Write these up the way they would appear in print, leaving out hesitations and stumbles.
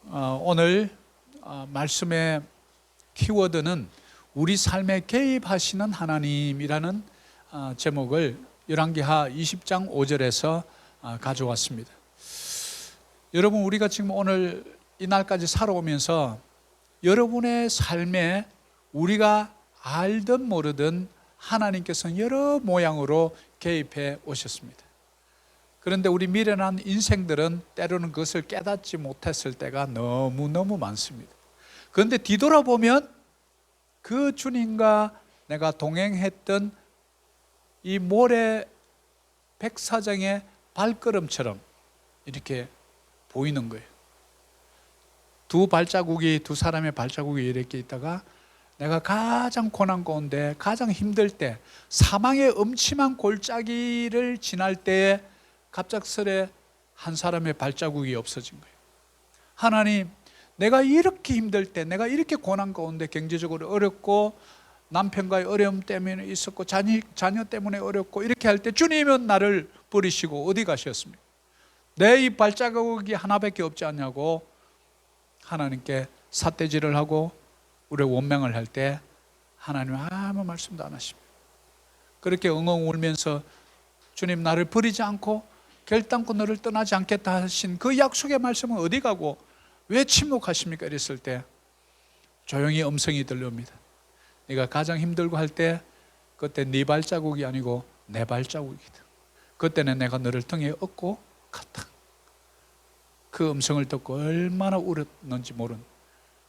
오늘 말씀의 키워드는 우리 삶에 개입하시는 하나님이라는 제목을 열왕기하 20장 5절에서 가져왔습니다. 여러분, 우리가 지금 오늘 이날까지 살아오면서 여러분의 삶에 우리가 알든 모르든 하나님께서는 여러 모양으로 개입해 오셨습니다. 그런데 우리 미련한 인생들은 때로는 그것을 깨닫지 못했을 때가 너무너무 많습니다. 그런데 뒤돌아보면 그 주님과 내가 동행했던 이 모래 백사장의 발걸음처럼 이렇게 보이는 거예요. 두 사람의 발자국이 이렇게 있다가 내가 가장 고난 가운데 가장 힘들 때, 사망의 음침한 골짜기를 지날 때에 갑작스레 한 사람의 발자국이 없어진 거예요. 하나님, 내가 이렇게 힘들 때, 내가 이렇게 고난 가운데 경제적으로 어렵고 남편과의 어려움 때문에 있었고 자녀 때문에 어렵고 이렇게 할 때 주님은 나를 버리시고 어디 가셨습니까? 내 이 발자국이 하나밖에 없지 않냐고 하나님께 삿대질을 하고 우리의 원망을 할 때 하나님은 아무 말씀도 안 하십니다. 그렇게 엉엉 울면서 주님, 나를 버리지 않고 결단코 너를 떠나지 않겠다 하신 그 약속의 말씀은 어디 가고 왜 침묵하십니까? 이랬을 때 조용히 음성이 들려옵니다. 네가 가장 힘들고 할 때 그때 네 발자국이 아니고 내 발자국이다. 그때는 내가 너를 등에 업고 갔다. 그 음성을 듣고 얼마나 울었는지 모른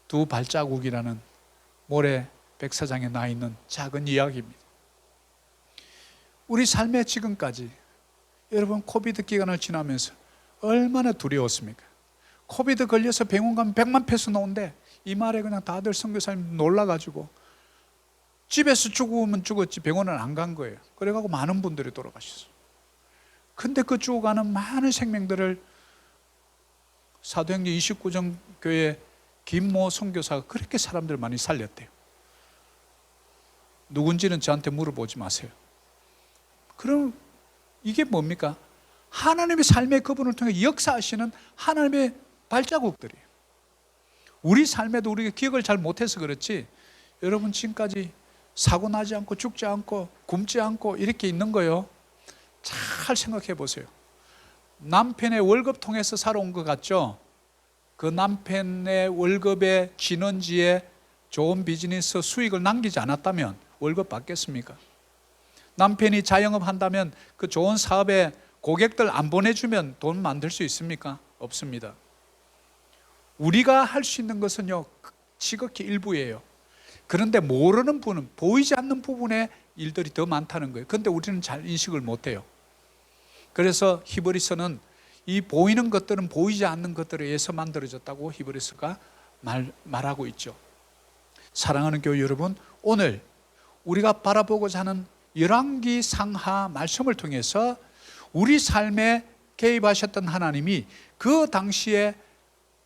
두 발자국이라는 모래 백사장에 나 있는 작은 이야기입니다. 우리 삶의 지금까지 여러분, 코비드 기간을 지나면서 얼마나 두려웠습니까? 코비드 걸려서 병원 가면 100만 페소 나오는데 이 말에 그냥 다들 선교사님 놀라가지고 집에서 죽으면 죽었지 병원은 안 간 거예요. 그래가지고 많은 분들이 돌아가셨어요. 근데 그 죽어가는 많은 생명들을 사도행전 29정 교회 김모 선교사가 그렇게 사람들을 많이 살렸대요. 누군지는 저한테 물어보지 마세요. 그럼 이게 뭡니까? 하나님의 삶의 그분을 통해 역사하시는 하나님의 발자국들이에요. 우리 삶에도 우리가 기억을 잘 못해서 그렇지, 여러분 지금까지 사고 나지 않고 죽지 않고 굶지 않고 이렇게 있는 거예요. 잘 생각해 보세요. 남편의 월급 통해서 살아온 것 같죠? 그 남편의 월급의 진원지에 좋은 비즈니스 수익을 남기지 않았다면 월급 받겠습니까? 남편이 자영업 한다면 그 좋은 사업에 고객들 안 보내주면 돈 만들 수 있습니까? 없습니다. 우리가 할 수 있는 것은요, 지극히 일부예요. 그런데 모르는 분은, 보이지 않는 부분에 일들이 더 많다는 거예요. 그런데 우리는 잘 인식을 못해요. 그래서 히브리서는 이 보이는 것들은 보이지 않는 것들에 의해서 만들어졌다고 히브리서가 말하고 있죠. 사랑하는 교회 여러분, 오늘 우리가 바라보고자 하는 열왕기 상하 말씀을 통해서 우리 삶에 개입하셨던 하나님이 그 당시에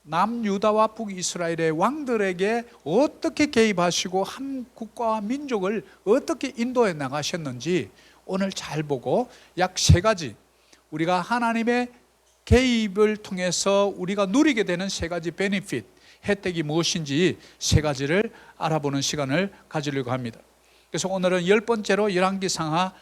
남유다와 북이스라엘의 왕들에게 어떻게 개입하시고 한 국가와 민족을 어떻게 인도해 나가셨는지 오늘 잘 보고 약 3가지, 우리가 하나님의 개입을 통해서 우리가 누리게 되는 3가지 베니핏, 혜택이 무엇인지 3가지를 알아보는 시간을 가지려고 합니다. 그래서 오늘은 10번째로 열왕기 상하,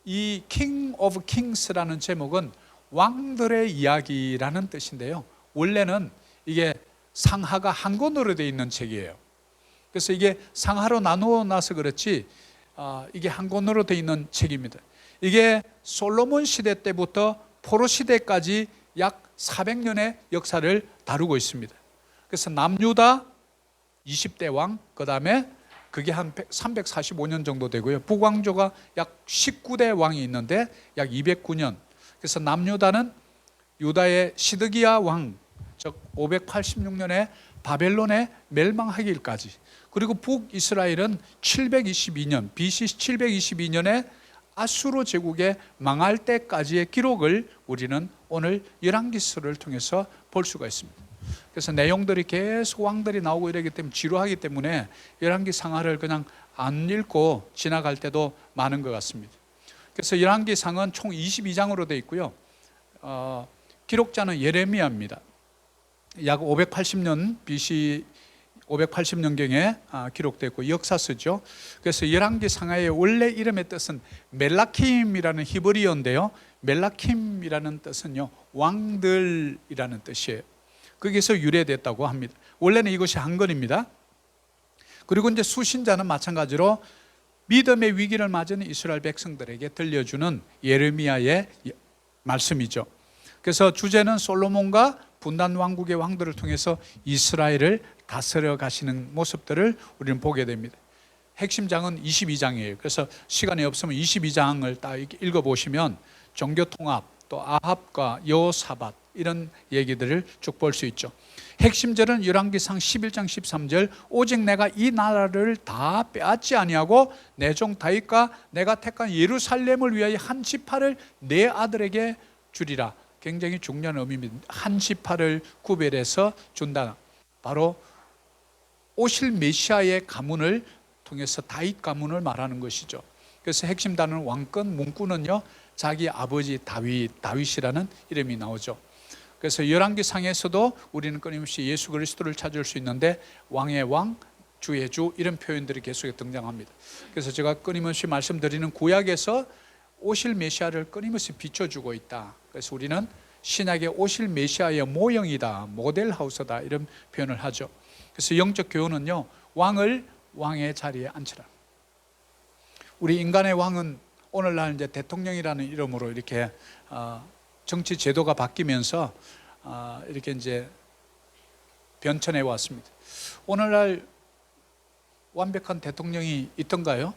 이 King of Kings라는 제목은 왕들의 이야기라는 뜻인데요, 원래는 이게 상하가 한 권으로 되어 있는 책이에요. 그래서 이게 상하로 나누어 놔서 그렇지 이게 한 권으로 되어 있는 책입니다. 이게 솔로몬 시대 때부터 포로 시대까지 약 400년의 역사를 다루고 있습니다. 그래서 남유다 20대 왕, 그 다음에 그게 한 345년 정도 되고요. 북왕조가 약 19대 왕이 있는데 약 209년. 그래서 남유다는 유다의 시드기야 왕, 즉 586년에 바벨론에 멸망하기까지, 그리고 북이스라엘은 722년, BC 722년에 아수르 제국의 망할 때까지의 기록을 우리는 오늘 열왕기서를 통해서 볼 수가 있습니다. 그래서 내용들이 계속 왕들이 나오고 이러기 때문에 지루하기 때문에 열왕기 상하를 그냥 안 읽고 지나갈 때도 많은 것 같습니다. 그래서 열왕기상은 총 22장으로 되어 있고요. 기록자는 예레미야입니다. 약 580년 BC 580년경에 기록됐고 역사서죠. 그래서 열왕기 상하의 원래 이름의 뜻은 멜라킴이라는 히브리어인데요, 멜라킴이라는 뜻은요 왕들이라는 뜻이에요. 거기서 유래됐다고 합니다. 원래는 이것이 한글입니다. 그리고 이제 수신자는 마찬가지로 믿음의 위기를 맞은 이스라엘 백성들에게 들려주는 예레미야의 말씀이죠. 그래서 주제는 솔로몬과 분단 왕국의 왕들을 통해서 이스라엘을 다스려 가시는 모습들을 우리는 보게 됩니다. 핵심장은 22장이에요. 그래서 시간이 없으면 22장을 딱 읽어보시면 종교 통합, 또 아합과 여호사밧 이런 얘기들을 쭉 볼 수 있죠. 핵심절은 열왕기상 11장 13절, 오직 내가 이 나라를 다 빼앗지 아니하고 내 종 다윗과 내가 택한 예루살렘을 위하여 한 지파를 내 아들에게 주리라. 굉장히 중요한 의미입니다. 한 지파를 구별해서 준다. 바로 오실 메시아의 가문을 통해서 다윗 가문을 말하는 것이죠. 그래서 핵심 단어는 왕권, 문구는요 자기 아버지 다윗이라는 이름이 나오죠. 그래서 열왕기상에서도 우리는 끊임없이 예수 그리스도를 찾을 수 있는데 왕의 왕, 주의 주 이런 표현들이 계속 등장합니다. 그래서 제가 끊임없이 말씀드리는 구약에서 오실 메시아를 끊임없이 비춰주고 있다. 그래서 우리는 신약의 오실 메시아의 모형이다, 모델하우스다 이런 표현을 하죠. 그래서 영적 교훈은요 왕을 왕의 자리에 앉히라. 우리 인간의 왕은 오늘날 이제 대통령이라는 이름으로 이렇게 정치 제도가 바뀌면서 이렇게 이제 변천해 왔습니다. 오늘날 완벽한 대통령이 있던가요?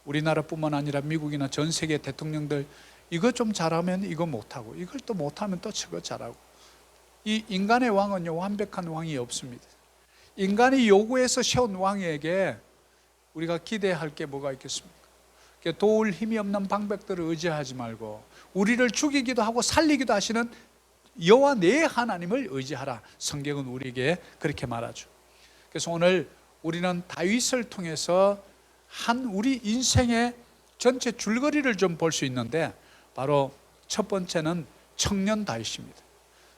우리나라뿐만 아니라 미국이나 전 세계 대통령들 이거 좀 잘하면 이거 못하고, 이걸 또 못하면 또 저거 잘하고. 이 인간의 왕은요 완벽한 왕이 없습니다. 인간이 요구해서 세운 왕에게 우리가 기대할 게 뭐가 있겠습니까? 도울 힘이 없는 방백들을 의지하지 말고 우리를 죽이기도 하고 살리기도 하시는 여호와 내 하나님을 의지하라. 성경은 우리에게 그렇게 말하죠. 그래서 오늘 우리는 다윗을 통해서 한 우리 인생의 전체 줄거리를 좀 볼 수 있는데, 바로 첫 번째는 청년 다윗입니다.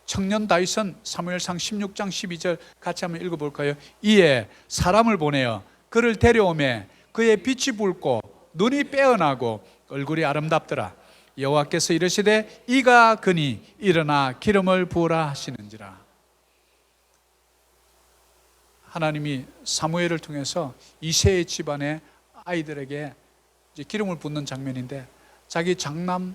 청년 다윗은 사무엘상 16장 12절 같이 한번 읽어볼까요? 이에 사람을 보내어 그를 데려오매 그의 빛이 붉고 눈이 빼어나고 얼굴이 아름답더라. 여호와께서 이르시되 이가 그니 일어나 기름을 부으라 하시는지라. 하나님이 사무엘을 통해서 이새의 집안의 아이들에게 이제 기름을 붓는 장면인데, 자기 장남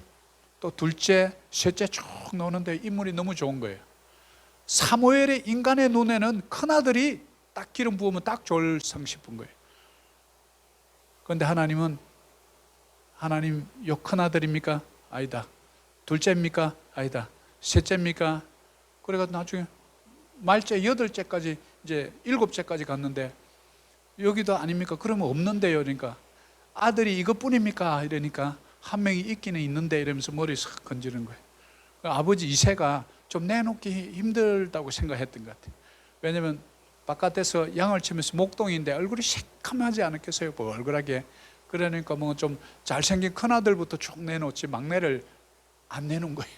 또 둘째, 셋째 쭉 노는데 인물이 너무 좋은 거예요. 사무엘의 인간의 눈에는 큰아들이 딱 기름 부으면 딱 졸성 싶은 거예요. 그런데 하나님 요 큰아들입니까? 아니다. 둘째입니까? 아니다. 셋째입니까? 그래가지고 나중에 말째 8째까지 이제 7째까지 갔는데 여기도 아닙니까? 그러면 없는데요. 그러니까 아들이 이것뿐입니까? 이러니까 한 명이 있기는 있는데 이러면서 머리 싹 건지는 거예요. 아버지 이새가 좀 내놓기 힘들다고 생각했던 것 같아요. 왜냐하면 바깥에서 양을 치면서 목동인데 얼굴이 새카매하지 않았겠어요? 얼굴하게. 그러니까 뭐 좀 잘생긴 큰아들부터 쭉 내놓지 막내를 안 내놓은 거예요.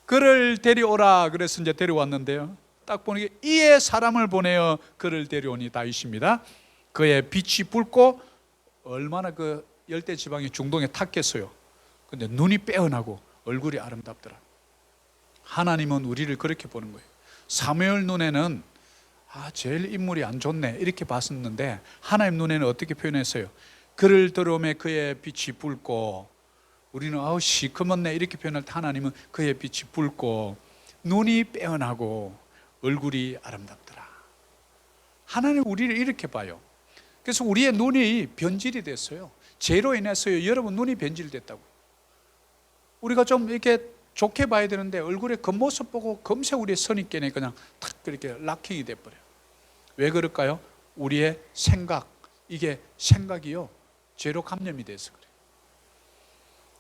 그를 데려오라 그래서 이제 데려왔는데요, 딱 보니 이에 사람을 보내어 그를 데려오니 다윗입니다. 그의 빛이 붉고 얼마나 그 열대 지방이 중동에 탔겠어요. 근데 눈이 빼어나고 얼굴이 아름답더라. 하나님은 우리를 그렇게 보는 거예요. 사무엘 눈에는 제일 인물이 안 좋네 이렇게 봤었는데, 하나님 눈에는 어떻게 표현했어요? 그를 들어오매 그의 빛이 붉고, 우리는 시커멓네 이렇게 표현할 때 하나님은 그의 빛이 붉고 눈이 빼어나고 얼굴이 아름답더라. 하나님 우리를 이렇게 봐요. 그래서 우리의 눈이 변질이 됐어요. 죄로 인해서요, 여러분 눈이 변질됐다고. 우리가 좀 이렇게 좋게 봐야 되는데 얼굴의 겉모습 보고 금세 우리의 선입견에 그냥 탁 그렇게 락킹이 돼버려요. 왜 그럴까요? 우리의 생각, 이게 생각이요 죄로 감염이 돼서 그래요.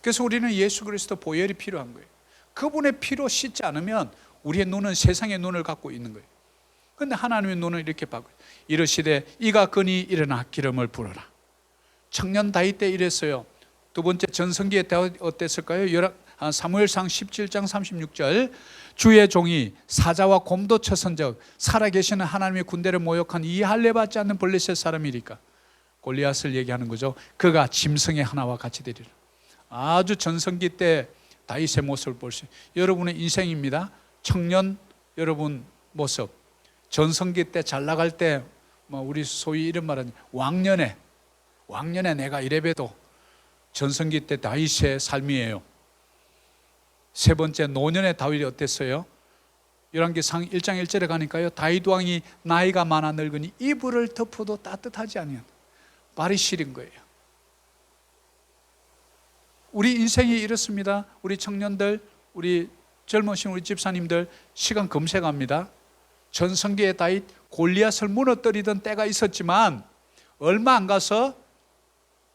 그래서 우리는 예수 그리스도 보혈이 필요한 거예요. 그분의 피로 씻지 않으면 우리의 눈은 세상의 눈을 갖고 있는 거예요. 그런데 하나님의 눈은 이렇게 바꿔요. 이르시되 이가 그니 일어나 기름을 부어라. 청년 다윗 때 이랬어요. 두 번째 전성기에 어땠을까요? 사무엘상 17장 36절 주의 종이 사자와 곰도 쳐선적 살아계시는 하나님의 군대를 모욕한 이 할례받지 않는 블레셋 사람이리까. 골리앗을 얘기하는 거죠. 그가 짐승의 하나와 같이 되리라. 아주 전성기 때 다윗의 모습을 볼 수 있어요. 여러분의 인생입니다. 청년 여러분 모습, 전성기 때 잘 나갈 때 우리 소위 이런 말은 왕년에 내가 이래봬도 전성기 때 다윗의 삶이에요. 세 번째, 노년의 다윗이 어땠어요? 열왕기상 1장 1절에 가니까요, 다윗 왕이 나이가 많아 늙으니 이불을 덮어도 따뜻하지 아니한 발이 시린 거예요. 우리 인생이 이렇습니다. 우리 청년들, 우리 젊으신 우리 집사님들 시간 검색합니다. 전성기의 다윗, 골리앗을 무너뜨리던 때가 있었지만 얼마 안 가서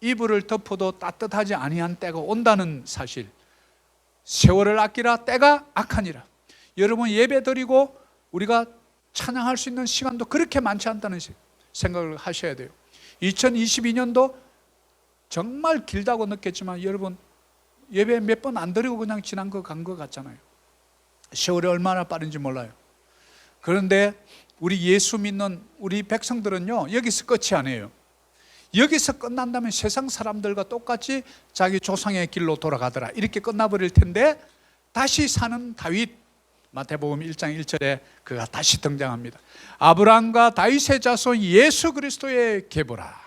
이불을 덮어도 따뜻하지 아니한 때가 온다는 사실. 세월을 아끼라 때가 악하니라. 여러분, 예배 드리고 우리가 찬양할 수 있는 시간도 그렇게 많지 않다는 생각을 하셔야 돼요. 2022년도 정말 길다고 느꼈지만 여러분, 예배 몇 번 안 드리고 그냥 지난 거 간 거 같잖아요. 세월이 얼마나 빠른지 몰라요. 그런데 우리 예수 믿는 우리 백성들은요, 여기서 끝이 아니에요. 여기서 끝난다면 세상 사람들과 똑같이 자기 조상의 길로 돌아가더라 이렇게 끝나버릴 텐데, 다시 사는 다윗, 마태복음 1장 1절에 그가 다시 등장합니다. 아브라함과 다윗의 자손 예수 그리스도의 계보라.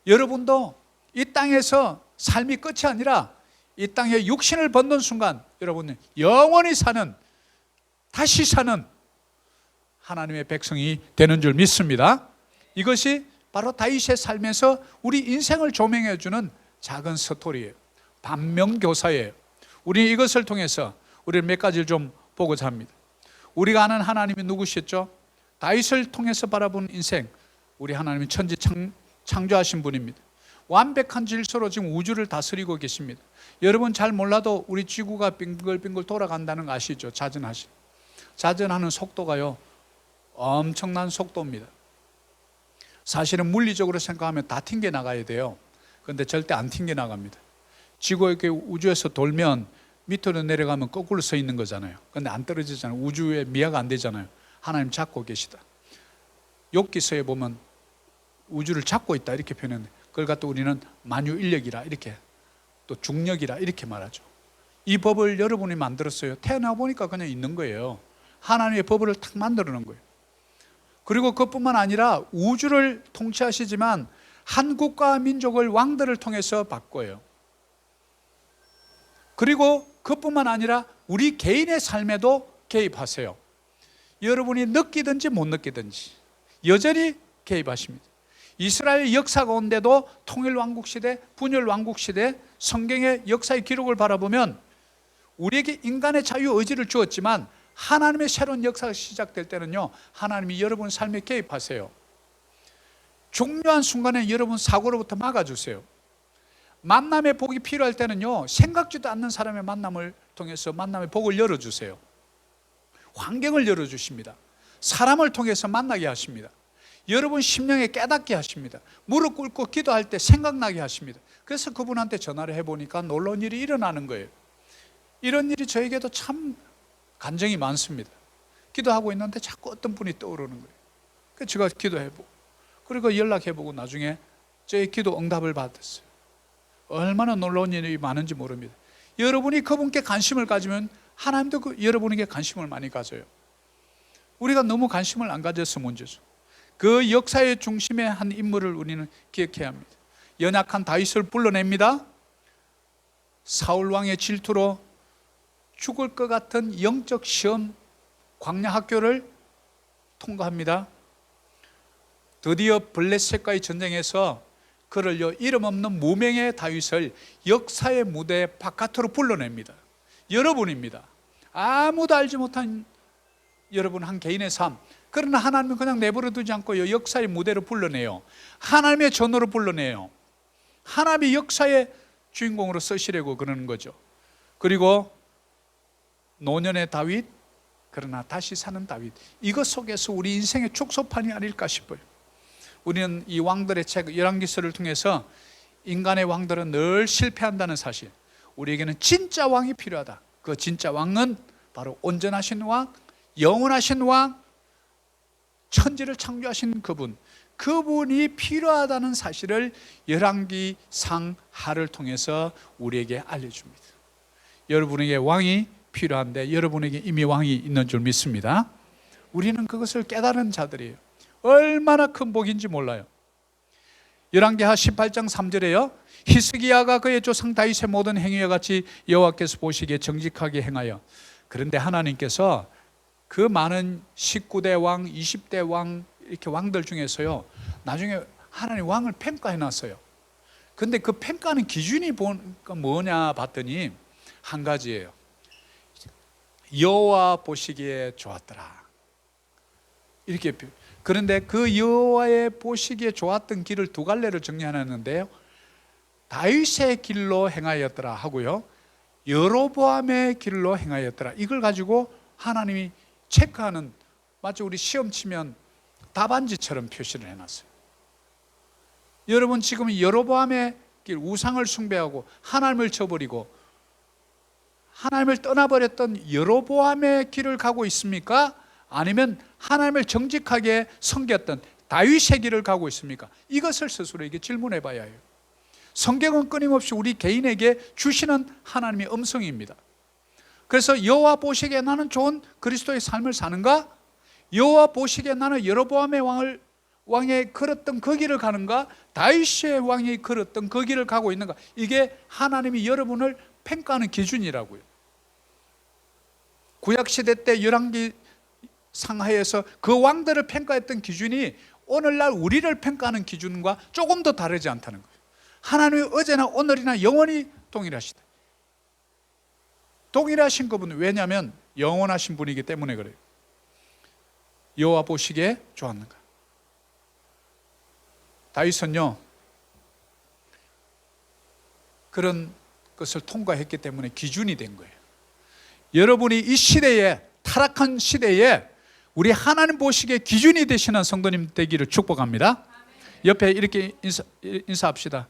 여러분도 이 땅에서 삶이 끝이 아니라 이 땅에 육신을 벗는 순간 여러분은 영원히 사는, 다시 사는 하나님의 백성이 되는 줄 믿습니다. 이것이 바로 다윗의 삶에서 우리 인생을 조명해 주는 작은 스토리예요. 반면교사예요. 우리 이것을 통해서 우리는 몇 가지를 좀 보고자 합니다. 우리가 아는 하나님이 누구셨죠? 다윗을 통해서 바라본 인생, 우리 하나님이 천지 창조하신 분입니다. 완벽한 질서로 지금 우주를 다스리고 계십니다. 여러분 잘 몰라도 우리 지구가 빙글빙글 돌아간다는 거 아시죠? 자전하는 속도가요, 엄청난 속도입니다. 사실은 물리적으로 생각하면 다 튕겨 나가야 돼요. 그런데 절대 안 튕겨 나갑니다. 지구가 이렇게 우주에서 돌면 밑으로 내려가면 거꾸로 서 있는 거잖아요. 그런데 안 떨어지잖아요. 우주에 미화가 안 되잖아요. 하나님 잡고 계시다. 욥기서에 보면 우주를 잡고 있다 이렇게 표현했는데, 그걸 갖다 우리는 만유인력이라, 이렇게 또 중력이라 이렇게 말하죠. 이 법을 여러분이 만들었어요. 태어나 보니까 그냥 있는 거예요. 하나님의 법을 탁 만들어 놓은 거예요. 그리고 그것뿐만 아니라 우주를 통치하시지만 한 국가와 민족을 왕들을 통해서 바꿔요. 그리고 그것뿐만 아니라 우리 개인의 삶에도 개입하세요. 여러분이 느끼든지 못 느끼든지 여전히 개입하십니다. 이스라엘 역사 가운데도 통일왕국시대, 분열왕국시대, 성경의 역사의 기록을 바라보면 우리에게 인간의 자유의지를 주었지만 하나님의 새로운 역사가 시작될 때는요, 하나님이 여러분 삶에 개입하세요. 중요한 순간에 여러분 사고로부터 막아주세요. 만남의 복이 필요할 때는요, 생각지도 않는 사람의 만남을 통해서 만남의 복을 열어주세요. 환경을 열어주십니다. 사람을 통해서 만나게 하십니다. 여러분 심령에 깨닫게 하십니다. 무릎 꿇고 기도할 때 생각나게 하십니다. 그래서 그분한테 전화를 해보니까 놀라운 일이 일어나는 거예요. 이런 일이 저에게도 참 간증이 많습니다. 기도하고 있는데 자꾸 어떤 분이 떠오르는 거예요. 그래서 제가 기도해보고, 그리고 연락해보고 나중에 저의 기도 응답을 받았어요. 얼마나 놀라운 일이 많은지 모릅니다. 여러분이 그분께 관심을 가지면 하나님도 여러분에게 관심을 많이 가져요. 우리가 너무 관심을 안 가져서 문제죠. 그 역사의 중심의 한 인물을 우리는 기억해야 합니다. 연약한 다윗을 불러냅니다. 사울 왕의 질투로 죽을 것 같은 영적 시험, 광야 학교를 통과합니다. 드디어 블레셋과의 전쟁에서 그를요, 이름 없는 무명의 다윗을 역사의 무대 바깥으로 불러냅니다. 여러분입니다. 아무도 알지 못한 여러분 한 개인의 삶. 그러나 하나님은 그냥 내버려 두지 않고 역사의 무대로 불러내요. 하나님의 전으로 불러내요. 하나님의 역사의 주인공으로 쓰시려고 그러는 거죠. 그리고 노년의 다윗, 그러나 다시 사는 다윗, 이것 속에서 우리 인생의 축소판이 아닐까 싶어요. 우리는 이 왕들의 책 열왕기서를 통해서 인간의 왕들은 늘 실패한다는 사실, 우리에게는 진짜 왕이 필요하다. 그 진짜 왕은 바로 온전하신 왕, 영원하신 왕, 천지를 창조하신 그분이 필요하다는 사실을 열왕기 상하를 통해서 우리에게 알려줍니다. 여러분에게 왕이 필요한데 여러분에게 이미 왕이 있는 줄 믿습니다. 우리는 그것을 깨달은 자들이에요. 얼마나 큰 복인지 몰라요. 열왕기하 18장 3절에요. 히스기야가 그의 조상 다윗의 모든 행위와 같이 여호와께서 보시기에 정직하게 행하여. 그런데 하나님께서 그 많은 19대 왕, 20대 왕 이렇게 왕들 중에서요, 나중에 하나님 왕을 평가해 놨어요. 근데 그 평가하는 기준이 뭐냐 봤더니 한 가지예요. 여호와 보시기에 좋았더라. 이렇게. 그런데 그 여호와의 보시기에 좋았던 길을 두 갈래를 정리하는데요, 다윗의 길로 행하였더라 하고요, 여로보암의 길로 행하였더라. 이걸 가지고 하나님이 체크하는, 마치 우리 시험 치면 답안지처럼 표시를 해놨어요. 여러분 지금 여로보암의 길, 우상을 숭배하고 하나님을 저버리고 하나님을 떠나버렸던 여로보암의 길을 가고 있습니까? 아니면 하나님을 정직하게 섬겼던 다윗의 길을 가고 있습니까? 이것을 스스로에게 질문해 봐야 해요. 성경은 끊임없이 우리 개인에게 주시는 하나님의 음성입니다. 그래서 여호와 보시기에 나는 좋은 그리스도의 삶을 사는가? 여호와 보시기에 나는 여로보암의 왕의 걸었던 그 길을 가는가? 다윗의 왕이 걸었던 그 길을 가고 있는가? 이게 하나님이 여러분을 평가하는 기준이라고요. 구약시대 때 열왕기 상하에서 그 왕들을 평가했던 기준이 오늘날 우리를 평가하는 기준과 조금 더 다르지 않다는 거예요. 하나님이 어제나 오늘이나 영원히 동일하시다. 동일하신 그분은, 왜냐하면 영원하신 분이기 때문에 그래요. 여호와 보시기에 좋았는가? 다윗은요, 그런 것을 통과했기 때문에 기준이 된 거예요. 여러분이 이 시대에, 타락한 시대에 우리 하나님 보시기에 기준이 되시는 성도님 되기를 축복합니다. 옆에 이렇게 인사합시다.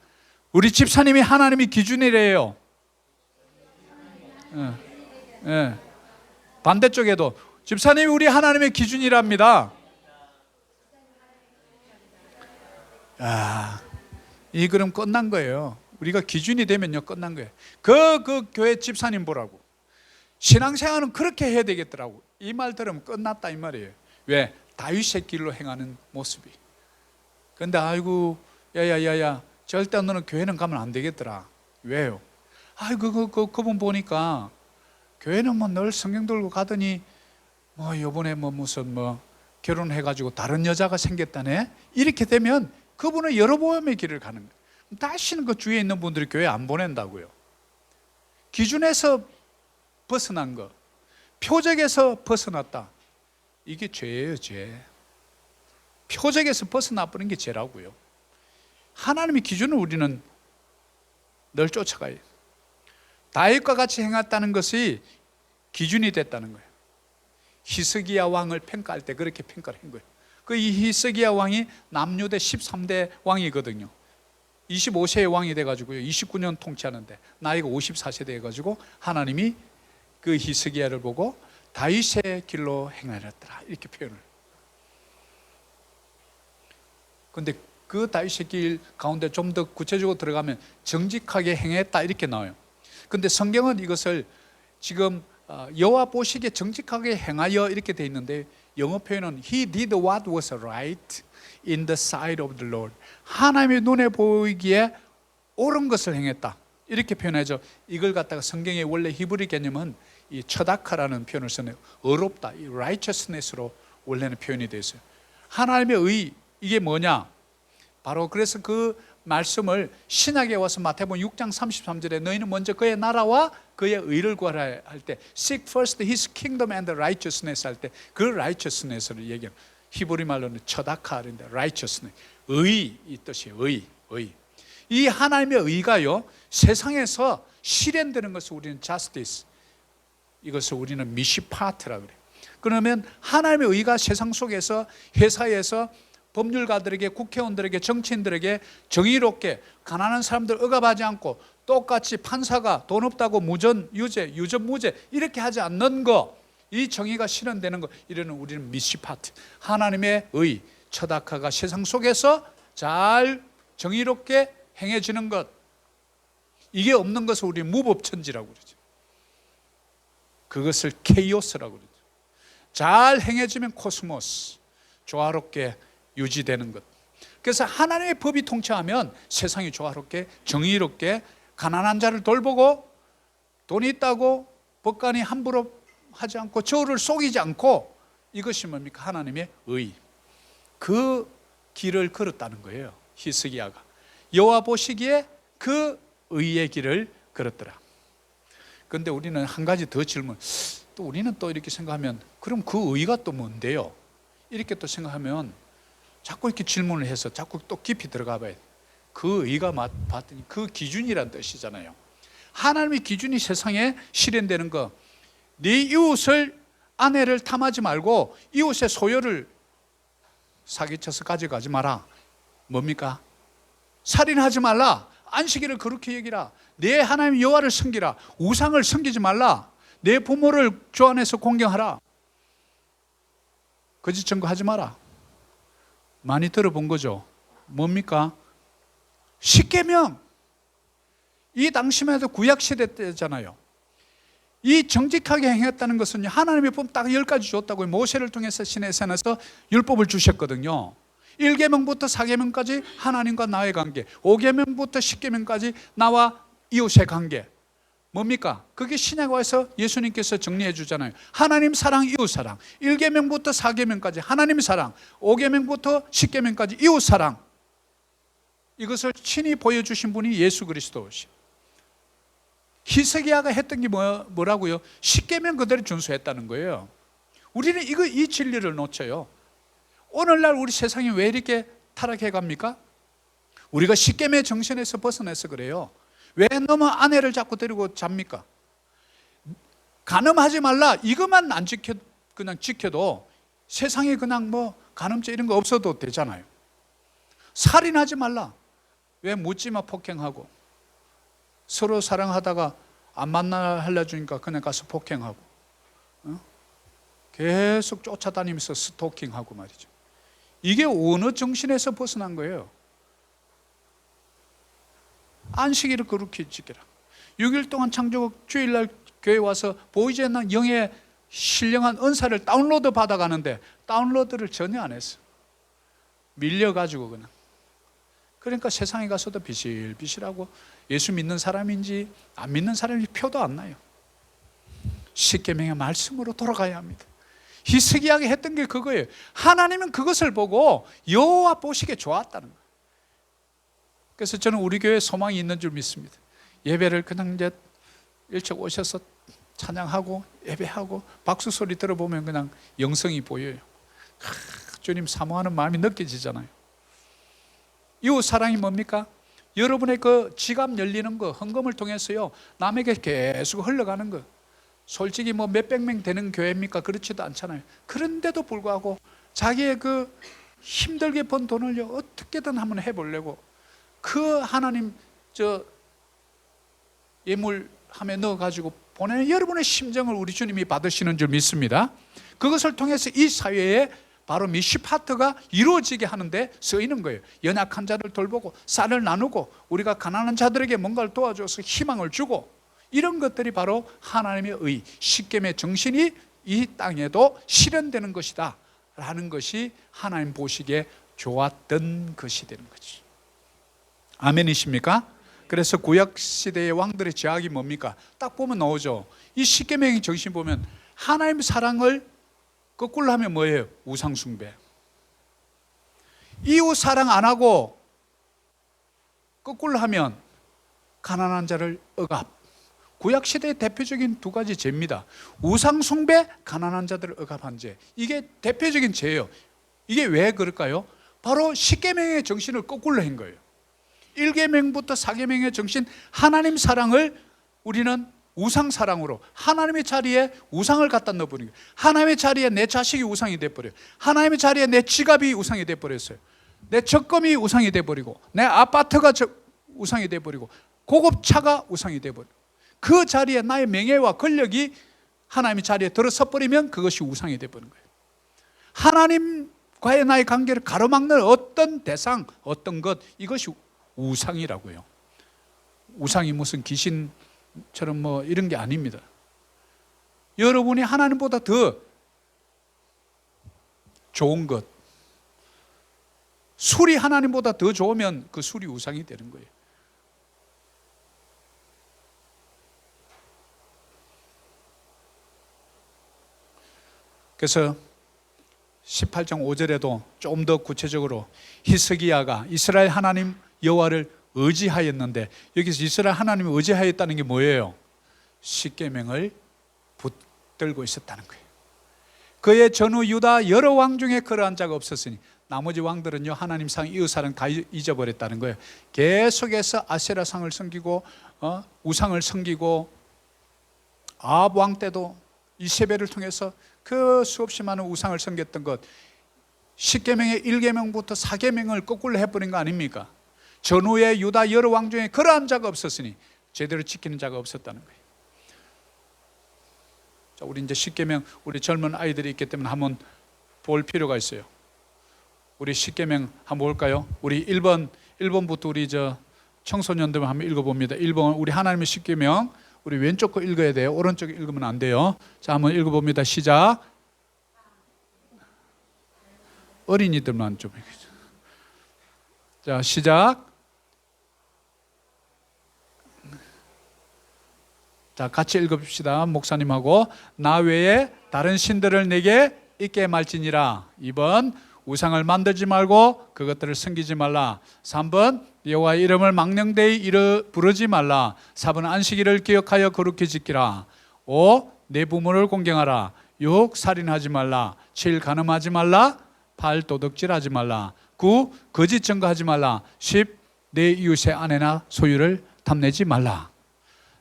우리 집사님이 하나님이 기준이래요. 반대쪽에도 집사님이 우리 하나님의 기준이랍니다. 이 그럼 끝난 거예요. 우리가 기준이 되면요, 끝난 거예요. 그 교회 집사님 보라고. 신앙생활은 그렇게 해야 되겠더라고. 이 말 들으면 끝났다 이 말이에요. 왜? 다윗의 길로 행하는 모습이. 근데 아이고, 야야야야, 절대 너는 교회는 가면 안 되겠더라. 왜요? 아이고 그분 보니까 교회는 뭐 늘 성경 들고 가더니 뭐 요번에 뭐 무슨 뭐 결혼해가지고 다른 여자가 생겼다네. 이렇게 되면 그분은 여로보암의 길을 가는 거예요. 다시는 그 주위에 있는 분들이 교회 안 보낸다고요. 기준에서 벗어난 거, 표적에서 벗어났다, 이게 죄예요. 죄. 표적에서 벗어나 버린 게 죄라고요. 하나님의 기준을 우리는 늘 쫓아가요. 다윗과 같이 행했다는 것이 기준이 됐다는 거예요. 히스기야 왕을 평가할 때 그렇게 평가를 한 거예요. 그 이 히스기야 왕이 남유대 13대 왕이거든요. 25세의 왕이 돼가지고요, 29년 통치하는데 나이가 54세 돼가지고 하나님이 그 히스기야를 보고 다윗의 길로 행하였더라 이렇게 표현을. 그런데 그 다윗의 길 가운데 좀 더 구체적으로 들어가면 정직하게 행했다 이렇게 나와요. 그런데 성경은 이것을 지금 여호와 보시기에 정직하게 행하여 이렇게 돼 있는데, 영어 표현은 He did what was right in the sight of the Lord. 하나님의 눈에 보이기에 옳은 것을 행했다 이렇게 표현하죠. 이걸 갖다가 성경의 원래 히브리 개념은 이 처다카라는 표현을 쓰네요. 의롭다, 이 righteousness로 원래는 표현이 되어 있어요. 하나님의 의, 이게 뭐냐? 바로 그래서 그 말씀을 신약에 와서 마태복음 6장 33절에 너희는 먼저 그의 나라와 그의 의를 구하라 할 때, Seek first His kingdom and righteousness 할 때 그 righteousness를 얘기해요. 히브리 말로는 처다카인데 righteousness, 의 이 뜻이에요. 의. 이 하나님의 의가요, 세상에서 실현되는 것을 우리는 justice, 이것을 우리는 미시파트라 그래요. 그러면 하나님의 의가 세상 속에서, 회사에서 법률가들에게, 국회의원들에게, 정치인들에게 정의롭게 가난한 사람들 억압하지 않고 똑같이 판사가 돈 없다고 무전 유죄, 유전 무죄 이렇게 하지 않는 거, 이 정의가 실현되는 거, 이러는 우리는 미시파트, 하나님의 의, 처다카가 세상 속에서 잘 정의롭게 행해지는 것, 이게 없는 것을 우리 무법천지라고 그러죠. 그것을 케이오스라고 그러죠. 잘 행해지면 코스모스, 조화롭게 유지되는 것. 그래서 하나님의 법이 통치하면 세상이 조화롭게 정의롭게, 가난한 자를 돌보고, 돈이 있다고 법관이 함부로 하지 않고 저를 속이지 않고, 이것이 뭡니까? 하나님의 의. 그 길을 걸었다는 거예요. 히스기야가 여호와 보시기에 그 의의 길을 걸었더라. 그런데 우리는 한 가지 더 질문, 또 우리는 또 이렇게 생각하면, 그럼 그 의가 또 뭔데요? 이렇게 또 생각하면 자꾸 이렇게 질문을 해서 자꾸 또 깊이 들어가 봐야 돼. 그 의가 봤더니 그 기준이란 뜻이잖아요. 하나님의 기준이 세상에 실현되는 거, 네 이웃을, 아내를 탐하지 말고 이웃의 소유를 사기쳐서 가져가지 마라. 뭡니까? 살인하지 말라. 안식일을 거룩히 여기라. 내 하나님 여호와를 섬기라. 우상을 섬기지 말라. 내 부모를 주 안에서 공경하라. 거짓 증거하지 마라. 많이 들어본 거죠. 뭡니까? 십계명. 이 당시만 해도 구약시대 때잖아요. 이 정직하게 행했다는 것은 하나님의 법 딱 10가지 줬다고요. 모세를 통해서 시내산에서 율법을 주셨거든요. 1계명부터 4계명까지 하나님과 나의 관계, 5계명부터 10계명까지 나와 이웃의 관계. 뭡니까? 그게 신약에 와서 예수님께서 정리해 주잖아요. 하나님 사랑, 이웃 사랑. 1계명부터 4계명까지 하나님 사랑, 5계명부터 10계명까지 이웃 사랑. 이것을 친히 보여주신 분이 예수 그리스도시. 히스기야가 했던 게 뭐라고요? 10계명 그대로 준수했다는 거예요. 우리는 이 진리를 놓쳐요. 오늘날 우리 세상이 왜 이렇게 타락해 갑니까? 우리가 10계명의 정신에서 벗어나서 그래요. 왜 너무 아내를 자꾸 데리고 잡니까? 간음하지 말라, 이것만 안 그냥 지켜도 세상에 그냥 뭐 간음죄 이런 거 없어도 되잖아요. 살인하지 말라, 왜 묻지마 폭행하고, 서로 사랑하다가 안 만나려 주니까 그냥 가서 폭행하고, 계속 쫓아다니면서 스토킹하고 말이죠. 이게 어느 정신에서 벗어난 거예요? 안식일을 거룩히 지키라. 6일 동안 창조국 주일날 교회 와서 보이지 않는 영의 신령한 은사를 다운로드 받아가는데 다운로드를 전혀 안 했어. 밀려가지고 그냥. 그러니까 세상에 가서도 비실비실하고 예수 믿는 사람인지 안 믿는 사람인지 표도 안 나요. 십계명의 말씀으로 돌아가야 합니다. 히스기야가 했던 게 그거예요. 하나님은 그것을 보고 여호와 보시기에 좋았다는 거예요. 그래서 저는 우리 교회에 소망이 있는 줄 믿습니다. 예배를 그냥 이제 일찍 오셔서 찬양하고 예배하고 박수 소리 들어보면 그냥 영성이 보여요. 주님 사모하는 마음이 느껴지잖아요. 이웃 사랑이 뭡니까? 여러분의 그 지갑 열리는 거, 헌금을 통해서요, 남에게 계속 흘러가는 거. 솔직히 뭐 몇백 명 되는 교회입니까? 그렇지도 않잖아요. 그런데도 불구하고 자기의 그 힘들게 번 돈을요, 어떻게든 한번 해보려고 그 하나님 예물함에 넣어가지고 보내는 여러분의 심정을 우리 주님이 받으시는 줄 믿습니다. 그것을 통해서 이 사회에 바로 미시파트가 이루어지게 하는데 쓰이는 거예요. 연약한 자를 돌보고 쌀을 나누고 우리가 가난한 자들에게 뭔가를 도와줘서 희망을 주고, 이런 것들이 바로 하나님의 의, 십계명의 정신이 이 땅에도 실현되는 것이다 라는 것이 하나님 보시기에 좋았던 것이 되는 거지. 아멘이십니까? 그래서 구약시대의 왕들의 제약이 뭡니까? 딱 보면 나오죠. 이 십계명의 정신 보면 하나님의 사랑을 거꾸로 하면 뭐예요? 우상숭배. 이웃 사랑 안 하고 거꾸로 하면 가난한 자를 억압. 구약시대의 대표적인 두 가지 죄입니다. 우상숭배, 가난한 자들을 억압한 죄. 이게 대표적인 죄예요. 이게 왜 그럴까요? 바로 십계명의 정신을 거꾸로 한 거예요. 1계명부터 4계명의 정신, 하나님 사랑을 우리는 우상 사랑으로 하나님의 자리에 우상을 갖다 넣어버린 거예요. 하나님의 자리에 내 자식이 우상이 돼버려요. 하나님의 자리에 내 지갑이 우상이 돼버렸어요. 내 적금이 우상이 돼버리고, 내 아파트가 우상이 돼버리고, 고급차가 우상이 돼버리고, 그 자리에 나의 명예와 권력이 하나님의 자리에 들어서 버리면 그것이 우상이 돼버린 거예요. 하나님과의 나의 관계를 가로막는 어떤 대상, 어떤 것, 이것이 우상이라고요. 우상이 무슨 귀신처럼 뭐 이런 게 아닙니다. 여러분이 하나님보다 더 좋은 것, 술이 하나님보다 더 좋으면 그 술이 우상이 되는 거예요. 그래서 18장 5절에도 좀 더 구체적으로 히스기야가 이스라엘 하나님 여호와를 의지하였는데, 여기서 이스라엘 하나님을 의지하였다는 게 뭐예요? 십계명을 붙들고 있었다는 거예요. 그의 전후 유다 여러 왕 중에 그러한 자가 없었으니 나머지 왕들은요, 하나님 상 이웃사랑 다 잊어버렸다는 거예요. 계속해서 아세라 상을 섬기고 우상을 섬기고, 아합 왕 때도 이세벨을 통해서 그 수없이 많은 우상을 섬겼던 것, 10계명의 1계명부터 4계명을 거꾸로 해버린 거 아닙니까? 전후에 유다 여러 왕 중에 그러한 자가 없었으니 제대로 지키는 자가 없었다는 거예요. 자, 우리 이제 10계명, 우리 젊은 아이들이 있기 때문에 한번 볼 필요가 있어요. 우리 10계명 한번 볼까요? 우리 1번부터 우리 청소년들 한번 읽어봅니다. 1번, 우리 하나님의 10계명, 우리 왼쪽 거 읽어야 돼요. 오른쪽 읽으면 안 돼요. 자, 한번 읽어봅니다. 시작. 어린이들만 좀. 자, 시작. 자, 같이 읽읍시다. 목사님하고. 나 외에 다른 신들을 내게 있게 말지니라. 2번, 우상을 만들지 말고 그것들을 섬기지 말라. 3번, 여호와의 이름을 망령되이 부르지 말라. 4번, 안식일을 기억하여 거룩히 지키라. 5, 내 부모를 공경하라. 6, 살인하지 말라. 7, 간음하지 말라. 8, 도둑질하지 말라. 9, 거짓 증거하지 말라. 10, 내 이웃의 아내나 소유를 탐내지 말라.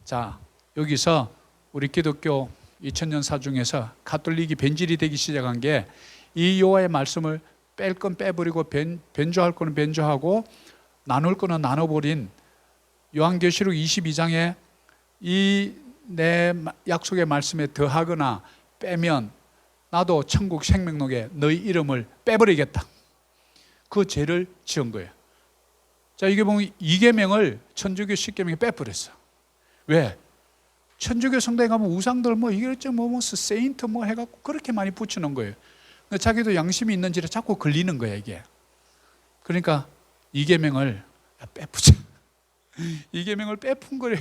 자, 여기서 우리 기독교 2000년사 중에서 가톨릭이 변질이 되기 시작한 게, 이 여호와의 말씀을 뺄 건 빼버리고 변조할 거는 변조하고 나눌 거는 나눠버린 요한계시록 22장에 이 내 약속의 말씀에 더하거나 빼면 나도 천국 생명록에 너희 이름을 빼버리겠다, 그 죄를 지은 거예요. 자, 이게 보면 2계명을 천주교 10계명에 빼버렸어. 왜? 천주교 성당에 가면 우상들 이게 세인트 해갖고 그렇게 많이 붙여놓은 거예요. 자기도 양심이 있는지라 자꾸 걸리는 거야, 이게. 그러니까 2계명을 빼푸자. 2계명을 빼푼 거래요.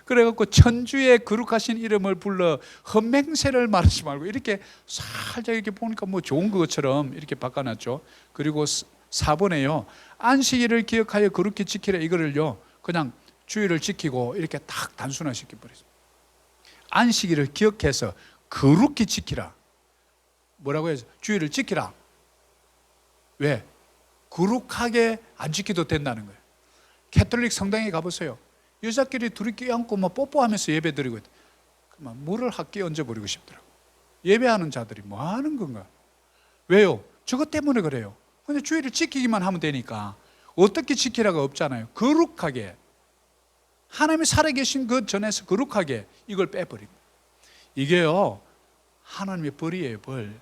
그래갖고 천주의 거룩하신 이름을 불러 헛맹세를 말하지 말고, 이렇게 살짝 이렇게 보니까 좋은 것처럼 이렇게 바꿔놨죠. 그리고 4번에요, 안식일을 기억하여 거룩히 지키라, 이거를요 그냥 주일을 지키고 이렇게 딱 단순화시켜 버렸어요. 안식일을 기억해서 거룩히 지키라. 뭐라고 해서 주일을 지키라. 왜? 거룩하게 안 지켜도 된다는 거예요. 가톨릭 성당에 가보세요. 여자끼리 둘이 껴안고 뽀뽀하면서 예배 드리고, 물을 학기에 얹어버리고 싶더라고. 예배하는 자들이 뭐 하는 건가? 왜요? 저것 때문에 그래요. 근데 주일을 지키기만 하면 되니까. 어떻게 지키라가 없잖아요. 거룩하게, 하나님이 살아계신 그 전에서 거룩하게 이걸 빼버립니다. 이게요 하나님의 벌이에요, 벌.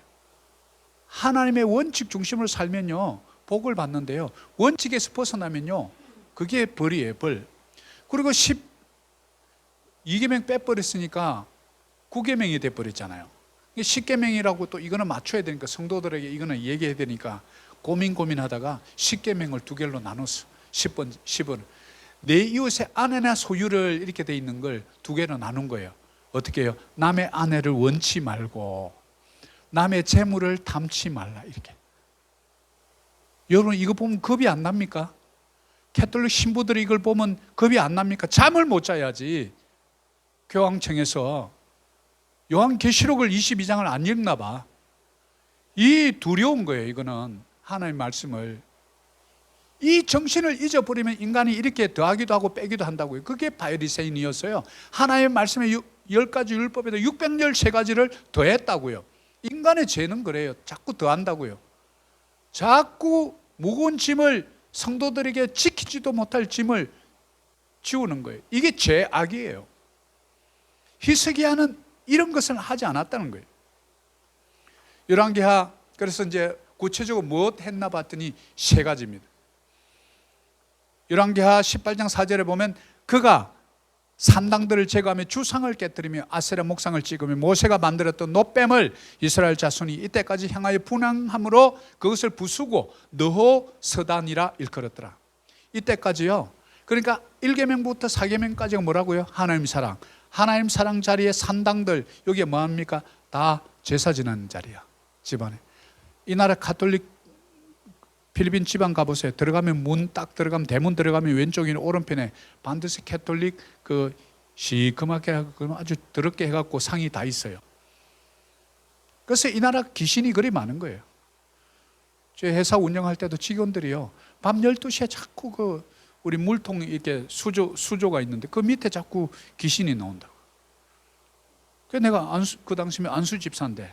하나님의 원칙 중심으로 살면요 복을 받는데요, 원칙에서 벗어나면요 그게 벌이에요, 벌. 그리고 2계명 빼버렸으니까 9계명이 돼버렸잖아요. 10계명이라고 또 이거는 맞춰야 되니까, 성도들에게 이거는 얘기해야 되니까 고민하다가 10계명을 2개로 나눴어. 10번 내 이웃의 아내나 소유를 이렇게 돼 있는 걸 2개로 나눈 거예요. 어떻게 해요? 남의 아내를 원치 말고 남의 재물을 탐치 말라, 이렇게. 여러분 이거 보면 겁이 안 납니까? 가톨릭 신부들이 이걸 보면 겁이 안 납니까? 잠을 못 자야지. 교황청에서 요한계시록을 22장을 안 읽나 봐. 이 두려운 거예요. 이거는 하나님의 말씀을 이 정신을 잊어버리면 인간이 이렇게 더하기도 하고 빼기도 한다고요. 그게 바리새인이었어요. 하나님의 말씀에 10가지 율법에도 613가지를 더했다고요. 인간의 죄는 그래요. 자꾸 더한다고요. 자꾸 무거운 짐을, 성도들에게 지키지도 못할 짐을 지우는 거예요. 이게 죄악이에요. 히스기야는 이런 것을 하지 않았다는 거예요. 열왕기하, 그래서 이제 구체적으로 무엇 했나 봤더니 3가지입니다. 열왕기하 18장 4절에 보면 그가 산당들을 제거하며 주상을 깨뜨리며 아세라 목상을 찍으며 모세가 만들었던 놋뱀을 이스라엘 자손이 이때까지 향하여 분향함으로 그것을 부수고 느호서단이라 일컬었더라. 이때까지요. 그러니까 1계명부터 4계명까지가 뭐라고요? 하나님 사랑. 하나님 사랑 자리에 산당들, 여기에 뭐합니까? 다 제사 지내는 자리야. 집안에. 이 나라 가톨릭 필리핀 지방 가보세요. 들어가면 문 딱 들어가면, 대문 들어가면 왼쪽에 오른편에 반드시 캐톨릭 그 시커멓게 하고 아주 더럽게 해갖고 상이 다 있어요. 그래서 이 나라 귀신이 그리 많은 거예요. 제 회사 운영할 때도 직원들이요, 밤 12시에 자꾸 그 우리 물통 이렇게 수조가 있는데 그 밑에 자꾸 귀신이 나온다고. 그래서 내가 그 당시에 안수 집사인데,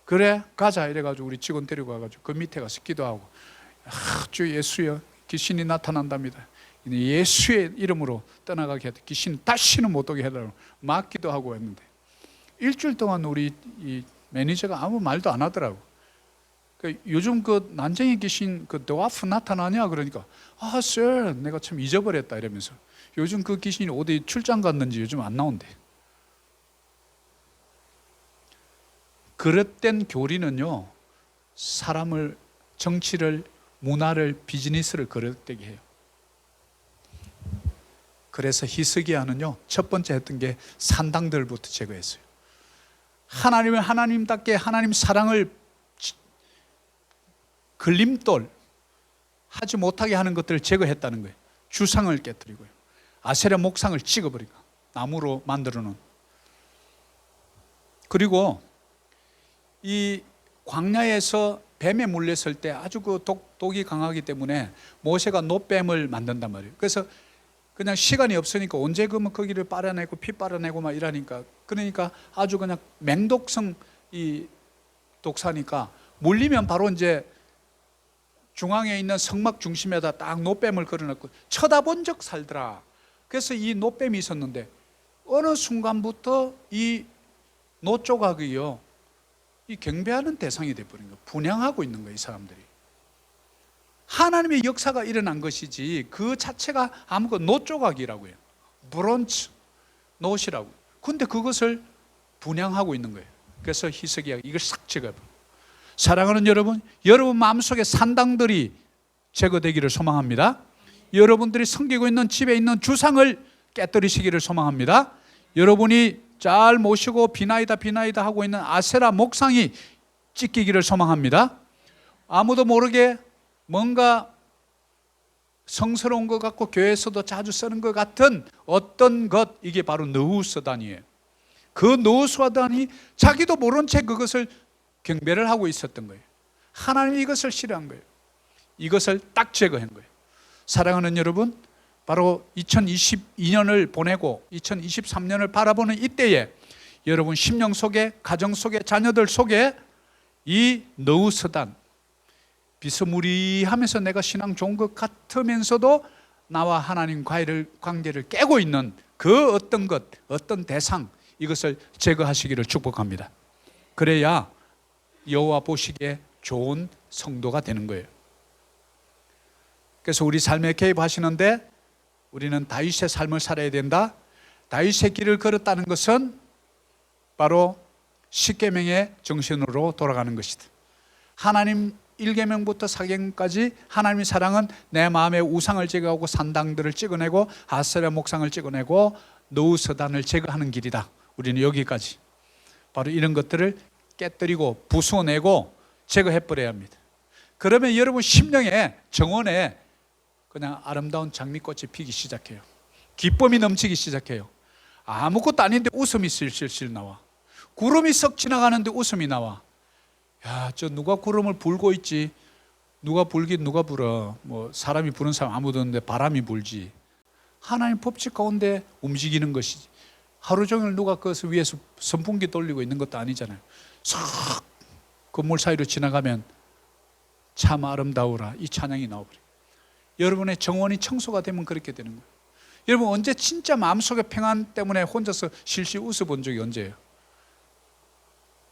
그래 가자 이래가지고 우리 직원 데리고 가가지고 그 밑에 가서 기도하고, 주 예수여 귀신이 나타난답니다. 예수의 이름으로 떠나가게 해도 귀신 다시는 못 오게 해달라고 막 기도하고 했는데, 일주일 동안 우리 이 매니저가 아무 말도 안 하더라고. 요즘 그 난쟁이 귀신 그 드와프 나타나냐 그러니까, sir 내가 참 잊어버렸다 이러면서, 요즘 그 귀신이 어디 출장 갔는지 요즘 안 나온대. 그릇된 교리는요, 사람을, 정치를, 문화를, 비즈니스를 그릇되게 해요. 그래서 히스기야는요, 첫 번째 했던 게 산당들부터 제거했어요. 하나님을 하나님답게 하나님 사랑을 걸림돌 하지 못하게 하는 것들을 제거했다는 거예요. 주상을 깨뜨리고요, 아세라 목상을 찍어버리고 나무로 만들어 놓은. 그리고 이 광야에서 뱀에 물렸을 때 아주 그 독이 강하기 때문에 모세가 놋뱀을 만든단 말이에요. 그래서 그냥 시간이 없으니까 언제 그러면 거기를 빨아내고 피 빨아내고 막 이러니까, 그러니까 아주 그냥 맹독성 이 독사니까 물리면 바로 이제 중앙에 있는 성막 중심에다 딱 놋뱀을 걸어놓고 쳐다본 적 살더라. 그래서 이 놋뱀이 있었는데 어느 순간부터 이 놋조각이요, 이 경배하는 대상이 돼버린 거예요. 분향하고 있는 거예요, 이 사람들이. 하나님의 역사가 일어난 것이지 그 자체가 아무것도 놋조각이라고요. 브론즈 놋이라고. 근데 그것을 분향하고 있는 거예요. 그래서 히스기야가 이걸 싹 제거해버려요. 사랑하는 여러분, 여러분 마음속에 산당들이 제거되기를 소망합니다. 여러분들이 섬기고 있는 집에 있는 주상을 깨뜨리시기를 소망합니다. 여러분이 잘 모시고 비나이다 하고 있는 아세라 목상이 찢기기를 소망합니다. 아무도 모르게 뭔가 성스러운 것 같고 교회에서도 자주 쓰는 것 같은 어떤 것, 이게 바로 느후서단이에요. 그 느후서단이 자기도 모른 채 그것을 경배를 하고 있었던 거예요. 하나님이 이것을 싫어한 거예요. 이것을 딱 제거한 거예요. 사랑하는 여러분, 바로 2022년을 보내고 2023년을 바라보는 이때에 여러분 심령 속에, 가정 속에, 자녀들 속에 이 느후서단, 비스무리하면서 내가 신앙 좋은 것 같으면서도 나와 하나님 관계를 깨고 있는 그 어떤 것, 어떤 대상, 이것을 제거하시기를 축복합니다. 그래야 여호와 보시기에 좋은 성도가 되는 거예요. 그래서 우리 삶에 개입하시는데 우리는 다윗의 삶을 살아야 된다. 다윗의 길을 걸었다는 것은 바로 십계명의 정신으로 돌아가는 것이다. 하나님 1계명부터 4계명까지 하나님의 사랑은 내 마음의 우상을 제거하고 산당들을 찍어내고 아세라 목상을 찍어내고 느후서단을 제거하는 길이다. 우리는 여기까지, 바로 이런 것들을 깨뜨리고 부숴내고 제거해버려야 합니다. 그러면 여러분 심령에, 정원에 그냥 아름다운 장미꽃이 피기 시작해요. 기쁨이 넘치기 시작해요. 아무것도 아닌데 웃음이 실실 나와. 구름이 썩 지나가는데 웃음이 나와. 야, 저 누가 구름을 불고 있지? 누가 불긴 누가 불어. 뭐 사람이 부는 사람 아무도 없는데 바람이 불지. 하나님 법칙 가운데 움직이는 것이지. 하루 종일 누가 그것을 위해서 선풍기 돌리고 있는 것도 아니잖아요. 싹 건물 사이로 지나가면 참 아름다우라 이 찬양이 나오버려요. 여러분의 정원이 청소가 되면 그렇게 되는 거예요. 여러분 언제 진짜 마음속의 평안 때문에 혼자서 실실 웃어본 적이 언제예요?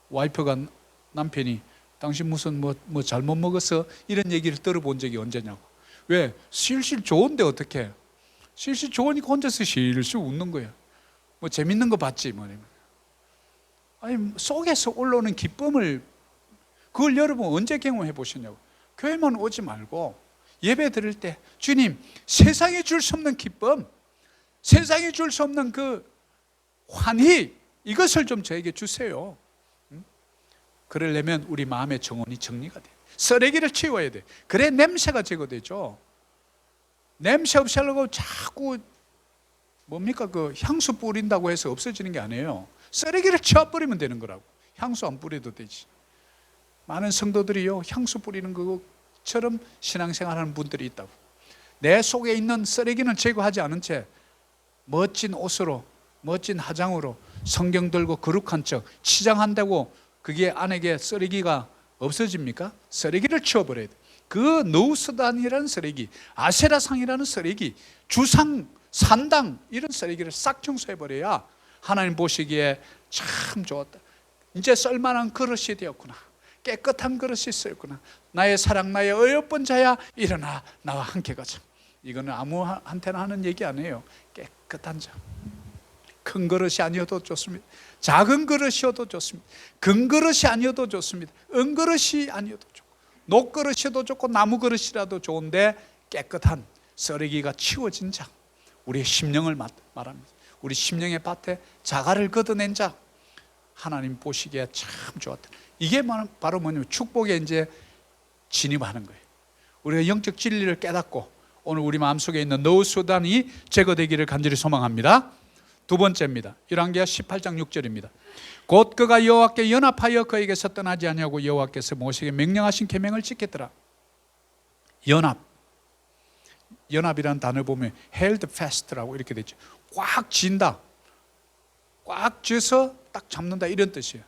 와이프가 남편이 당신 무슨 뭐 잘못 먹어서 이런 얘기를 들어본 적이 언제냐고. 왜? 실실 좋은데 어떻게? 실실 좋으니까 혼자서 실실 웃는 거예요. 뭐 재밌는 거 봤지 뭐. 아니 속에서 올라오는 기쁨을 그걸 여러분 언제 경험해 보셨냐고. 교회만 오지 말고 예배 드릴 때 주님 세상에 줄 수 없는 기쁨, 세상에 줄 수 없는 그 환희 이것을 좀 저에게 주세요. 그러려면 우리 마음의 정원이 정리가 돼. 쓰레기를 치워야 돼. 그래 냄새가 제거되죠. 냄새 없애려고 자꾸 뭡니까 그 향수 뿌린다고 해서 없어지는 게 아니에요. 쓰레기를 치워버리면 되는 거라고. 향수 안 뿌려도 되지. 많은 성도들이요 향수 뿌리는 것처럼 신앙생활하는 분들이 있다고. 내 속에 있는 쓰레기는 제거하지 않은 채 멋진 옷으로 멋진 화장으로 성경 들고 거룩한 척 치장한다고 그게 안에게 쓰레기가 없어집니까? 쓰레기를 치워버려야 돼. 그 노우스단이라는 쓰레기, 아세라상이라는 쓰레기, 주상, 산당 이런 쓰레기를 싹 청소해버려야 하나님 보시기에 참 좋았다. 이제 쓸만한 그릇이 되었구나. 깨끗한 그릇이 있었구나. 나의 사랑, 나의 어여쁜 자야 일어나 나와 함께 가자. 이거는 아무한테나 하는 얘기 아니에요. 깨끗한 자. 큰 그릇이 아니어도 좋습니다. 작은 그릇이어도 좋습니다. 금 그릇이 아니어도 좋습니다. 은 그릇이 아니어도 좋고 녹 그릇이어도 좋고 나무 그릇이라도 좋은데 깨끗한 쓰레기가 치워진 자, 우리의 심령을 말합니다. 우리 심령의 밭에 자갈을 걷어낸 자, 하나님 보시기에 참 좋았다. 이게 바로 뭐냐면 축복에 이제 진입하는 거예요. 우리가 영적 진리를 깨닫고 오늘 우리 마음속에 있는 노수단이 제거되기를 간절히 소망합니다. 두 번째입니다. 열왕기하 18장 6절입니다. 곧 그가 여호와께 연합하여 그에게서 떠나지 아니하고 여호와께서 모세에게 명령하신 계명을 지켰더라. 연합이라는 단어 보면 held fast라고 이렇게 되죠. 꽉 쥔다, 꽉 쥐어서 딱 잡는다 이런 뜻이에요.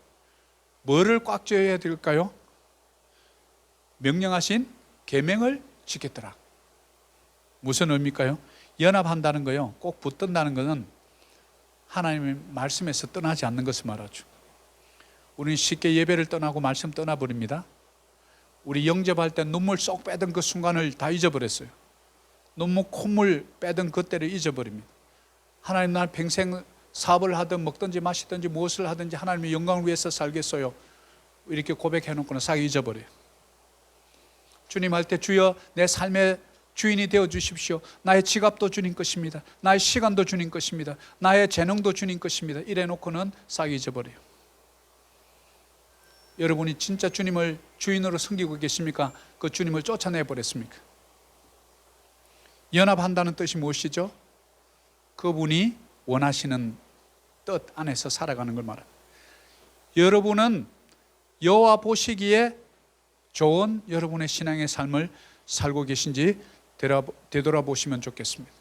뭐를 꽉 쥐어야 될까요? 명령하신 계명을 지켰더라. 무슨 의미일까요? 연합한다는 거요, 꼭 붙든다는 것은 하나님의 말씀에서 떠나지 않는 것을 말하죠. 우리는 쉽게 예배를 떠나고 말씀 떠나버립니다. 우리 영접할 때 눈물 쏙 빼던 그 순간을 다 잊어버렸어요. 눈물 콧물 빼던 그때를 잊어버립니다. 하나님 날 평생 사업을 하든 먹든지 마시든지 무엇을 하든지 하나님의 영광을 위해서 살겠어요 이렇게 고백해놓고는 싹 잊어버려요. 주님 할 때 주여 내 삶의 주인이 되어 주십시오. 나의 지갑도 주님 것입니다. 나의 시간도 주님 것입니다. 나의 재능도 주님 것입니다. 이래 놓고는 싹 잊어버려요. 여러분이 진짜 주님을 주인으로 섬기고 계십니까? 그 주님을 쫓아내 버렸습니까? 연합한다는 뜻이 무엇이죠? 그분이 원하시는 뜻 안에서 살아가는 걸 말합니다. 여러분은 여호와 보시기에 좋은 여러분의 신앙의 삶을 살고 계신지 되돌아보시면 좋겠습니다.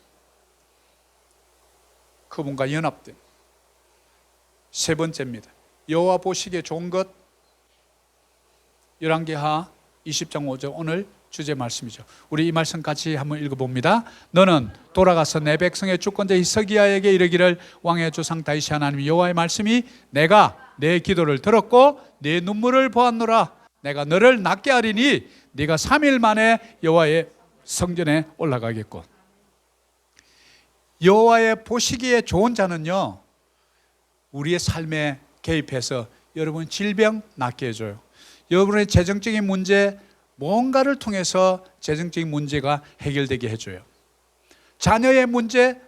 그분과 연합된 세 번째입니다. 여호와 보시기에 좋은 것, 열왕기하 20장 5절 오늘 주제 말씀이죠. 우리 이 말씀 같이 한번 읽어봅니다. 너는 돌아가서 내 백성의 주권자 히스기야에게 이르기를 왕의 조상 다윗이 하나님 여호와의 말씀이 내가 내 기도를 들었고 내 눈물을 보았노라. 내가 너를 낫게 하리니 네가 3일 만에 여호와의 성전에 올라가겠고. 여호와의 보시기에 좋은 자는요, 우리의 삶에 개입해서 여러분 질병 낫게 해줘요. 여러분의 재정적인 문제 뭔가를 통해서 재정적인 문제가 해결되게 해줘요. 자녀의 문제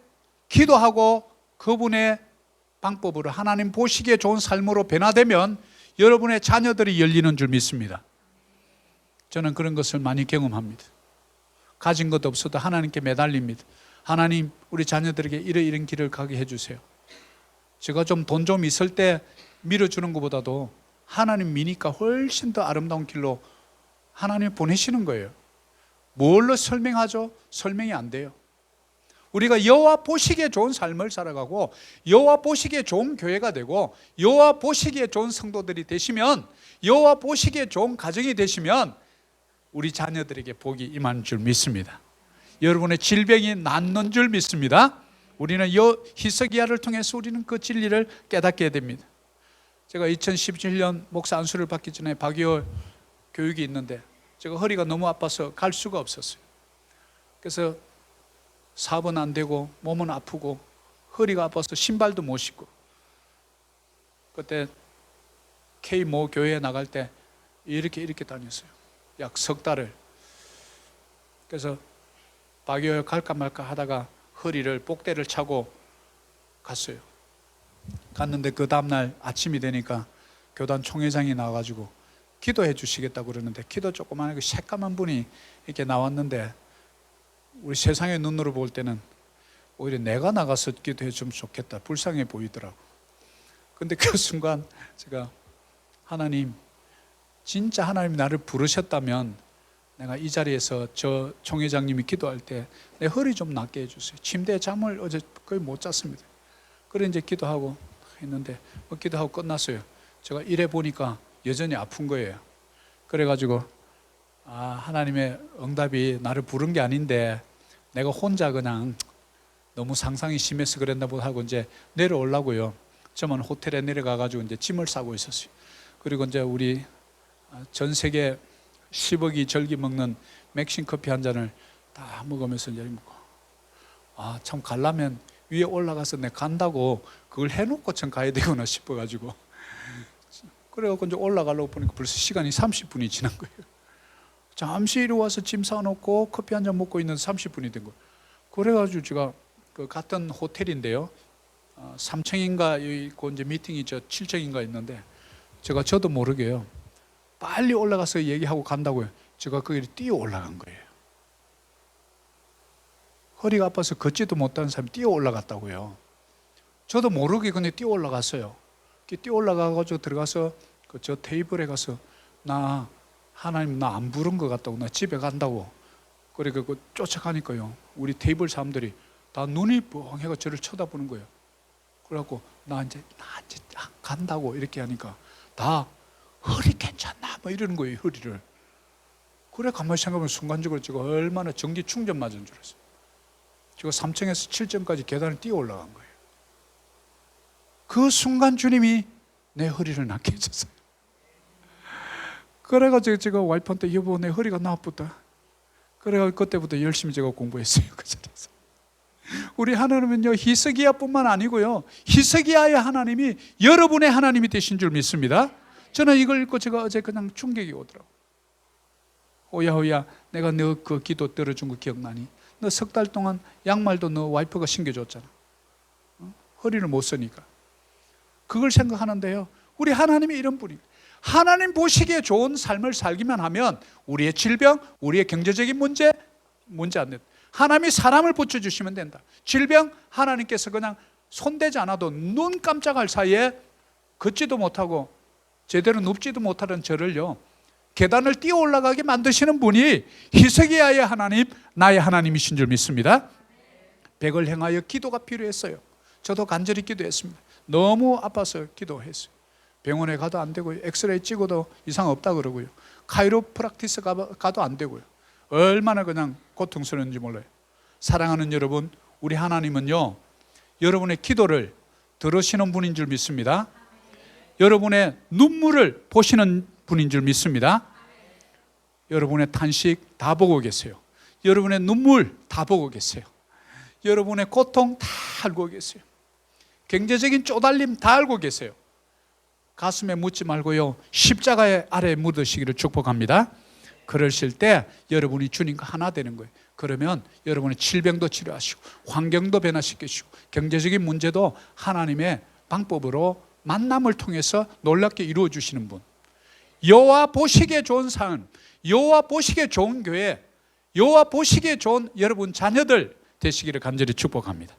기도하고 그분의 방법으로 하나님 보시기에 좋은 삶으로 변화되면 여러분의 자녀들이 열리는 줄 믿습니다. 저는 그런 것을 많이 경험합니다. 가진 것도 없어도 하나님께 매달립니다. 하나님 우리 자녀들에게 이런 길을 가게 해주세요. 제가 돈 좀 있을 때 밀어주는 것보다도 하나님 미니까 훨씬 더 아름다운 길로 하나님이 보내시는 거예요. 뭘로 설명하죠? 설명이 안 돼요. 우리가 여호와 보시기에 좋은 삶을 살아가고 여호와 보시기에 좋은 교회가 되고 여호와 보시기에 좋은 성도들이 되시면, 여호와 보시기에 좋은 가정이 되시면 우리 자녀들에게 복이 임하는 줄 믿습니다. 여러분의 질병이 낫는 줄 믿습니다. 우리는 히스기야를 통해서 우리는 그 진리를 깨닫게 됩니다. 제가 2017년 목사 안수를 받기 전에 박이호 교육이 있는데 제가 허리가 너무 아파서 갈 수가 없었어요. 그래서 사업은 안 되고 몸은 아프고 허리가 아파서 신발도 못 신고, 그때 K모 교회에 나갈 때 이렇게 다녔어요. 약 석 달을. 그래서 박이호에 갈까 말까 하다가 허리를 복대를 차고 갔어요. 갔는데 그 다음날 아침이 되니까 교단 총회장이 나와가지고 기도해 주시겠다고 그러는데, 기도 조그마한 새까만 분이 이렇게 나왔는데 우리 세상의 눈으로 볼 때는 오히려 내가 나가서 기도해 주면 좋겠다, 불쌍해 보이더라고. 근데 그 순간 제가, 하나님, 진짜 하나님 나를 부르셨다면 내가 이 자리에서 저 총회장님이 기도할 때 내 허리 좀 낫게 해주세요. 침대에 잠을 어제 거의 못 잤습니다. 그래 이제 기도하고 했는데 기도하고 끝났어요. 제가 이래 보니까 여전히 아픈 거예요. 그래가지고 하나님의 응답이 나를 부른 게 아닌데 내가 혼자 그냥 너무 상상이 심해서 그랬나 보다 하고 이제 내려오려고요. 저만 호텔에 내려가가지고 이제 짐을 싸고 있었어요. 그리고 이제 우리 전 세계 10억이 절기 먹는 맥신 커피 한 잔을 다 먹으면서 이제 먹고, 참 가려면 위에 올라가서 내가 간다고 그걸 해놓고 참 가야 되구나 싶어가지고, 그래갖고 이제 올라가려고 보니까 벌써 시간이 30분이 지난 거예요. 잠시 이리 와서 짐 싸놓고 커피 한 잔 먹고 있는 30분이 된 거예요. 그래가지고 제가 그 같은 호텔인데요, 3층인가 그 이제 미팅이 7층인가 있는데, 제가 저도 모르게요 빨리 올라가서 얘기하고 간다고요. 제가 거기를 뛰어 올라간 거예요. 허리가 아파서 걷지도 못하는 사람이 뛰어 올라갔다고요. 저도 모르게 그냥 뛰어 올라갔어요. 뛰어 올라가가지고 들어가서 저 테이블에 가서, 하나님 나 안 부른 것 같다고, 나 집에 간다고. 그래 그 쫓아가니까요, 우리 테이블 사람들이 다 눈이 뻥해가 저를 쳐다보는 거예요. 그래갖고 나 이제 간다고 이렇게 하니까 다 허리 괜찮나 뭐 이러는 거예요, 허리를. 그래 가만히 생각하면 순간적으로 제가 얼마나 전기 충전 맞은 줄 알았어요. 제가 3층에서 7층까지 계단을 뛰어 올라간 거예요. 그 순간 주님이 내 허리를 낫게 해줬어요. 그래가지고 제가 와이프한테, 여보 내 허리가 나쁘다. 그래가지고 그때부터 열심히 제가 공부했어요, 그 자리에서. 우리 하나님은요 히스기야뿐만 아니고요, 히스기야의 하나님이 여러분의 하나님이 되신 줄 믿습니다. 저는 이걸 읽고 제가 어제 그냥 충격이 오더라고요. 호야 내가 너 그 기도 들어준 거 기억나니? 너 석 달 동안 양말도 너 와이프가 신겨줬잖아. 허리를 못 쓰니까. 그걸 생각하는데요, 우리 하나님이 이런 분이에요. 하나님 보시기에 좋은 삶을 살기만 하면 우리의 질병, 우리의 경제적인 문제 안 된다. 하나님이 사람을 붙여주시면 된다. 질병 하나님께서 그냥 손대지 않아도 눈 깜짝할 사이에 걷지도 못하고 제대로 눕지도 못하는 저를요 계단을 뛰어 올라가게 만드시는 분이 히스기야의 하나님, 나의 하나님이신 줄 믿습니다. 백을 행하여 기도가 필요했어요. 저도 간절히 기도했습니다. 너무 아파서 기도했어요. 병원에 가도 안 되고요, 엑스레이 찍어도 이상 없다 그러고요, 카이로프락티스 가도 안 되고요. 얼마나 그냥 고통스러운지 몰라요. 사랑하는 여러분, 우리 하나님은요 여러분의 기도를 들으시는 분인 줄 믿습니다. 여러분의 눈물을 보시는 분인 줄 믿습니다. 여러분의 탄식 다 보고 계세요. 여러분의 눈물 다 보고 계세요. 여러분의 고통 다 알고 계세요. 경제적인 쪼달림 다 알고 계세요. 가슴에 묻지 말고요, 십자가의 아래에 묻으시기를 축복합니다. 그러실 때 여러분이 주님과 하나 되는 거예요. 그러면 여러분의 질병도 치료하시고 환경도 변화시키시고 경제적인 문제도 하나님의 방법으로 만남을 통해서 놀랍게 이루어 주시는 분, 여호와 보시기에 좋은 삶, 여호와 보시기에 좋은 교회, 여호와 보시기에 좋은 여러분 자녀들 되시기를 간절히 축복합니다.